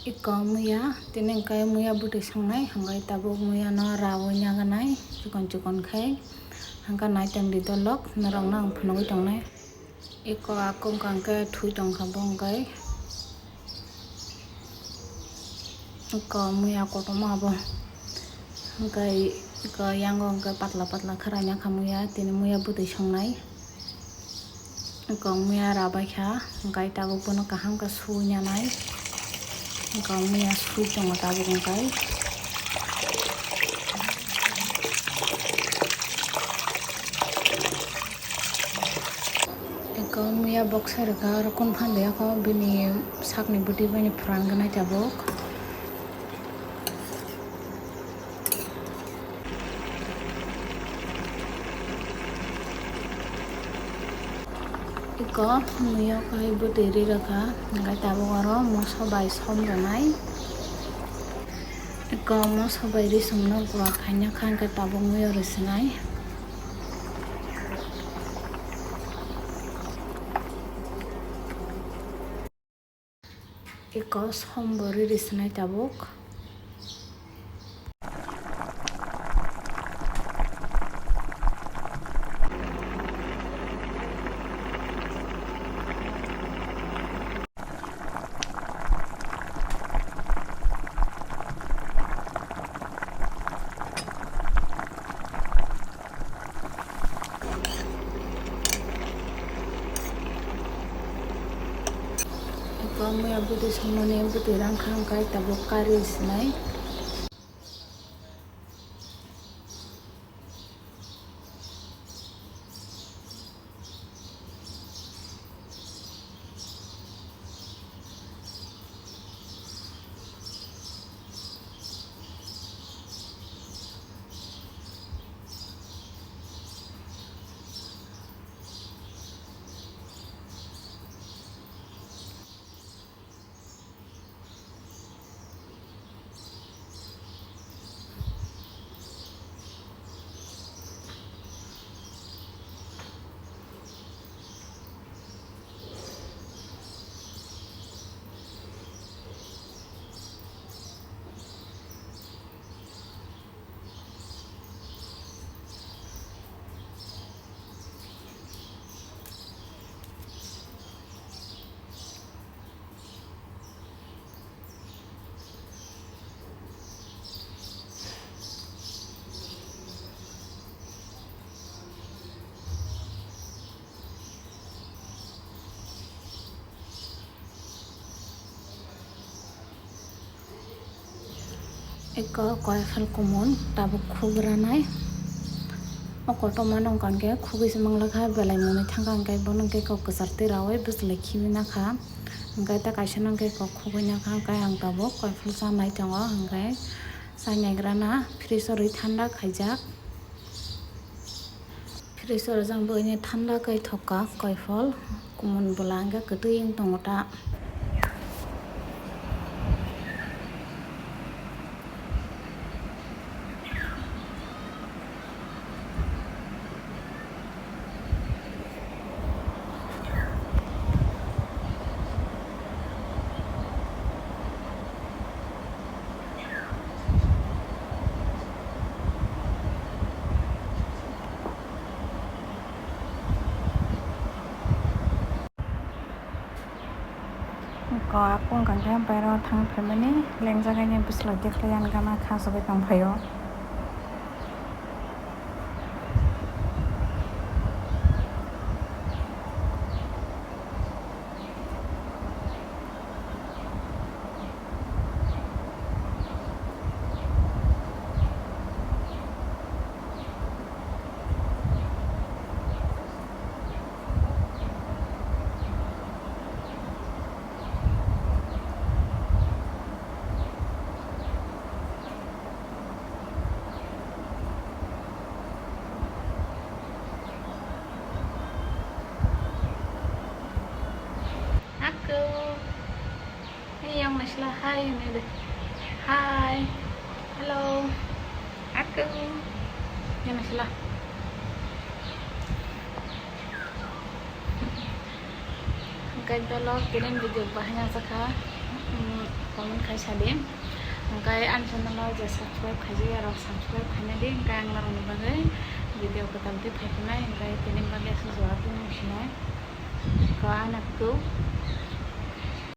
Iko muya tini kai muya buti sangnai hanggai tabuk muya no rawo nyaganai chukon khai hangka nai tang di dolok narang nang phunoi tongnai iko akung kangke thui tongkha bongkai iko muya kotoma bo hangkai iko yango hangkai patla kharanya khamuya tini muya buti sangnai iko muya rabai kha hangkai tabuk bono kaham ka sunya nai iko muya sui tongo tabuk hangkai iko muya boxer ka rokon phande ako bini sakni buti bini phuran ganai tabuk iko muya kai buti ri rakha hangkai tabuk aro mosobai som ganai iko mosobai ri somno gwa khanya khan ka tabuk muya ri sinai iko sombori ri sinai tabuk iko muya buti somoni buti rangkha hangkai tabuk kari sinai iko koifal kumun tabuk khugranai okotoma nongkang ke khugui simang lakha belai muni thangkang ke bono ke ko kusarti rawai buslai khimina kha hangkai ta kaisa nongke ko khugui na kha hangkai ang tabuk koifal sanai tongo hangkai sanaigrana freezer ri thanda khaijak freezer jang boini thanda kai thoka koifal kumun bola hangke kwtui tongo ta ko akung kangke bairo thang phaimani lengjagani bislo dekhlayan gana kha sabai tongphaio yang nasla hai ini deh hai halo aku yang nasla Ganito lo, kinin video ba niya saka comment kaisadi angkai an channel je subscribe kaji arok subscribe kainadi angkai ang naroni bagai video ko tamti phaikinai angkai tini bagai sujawati musinai ko anakku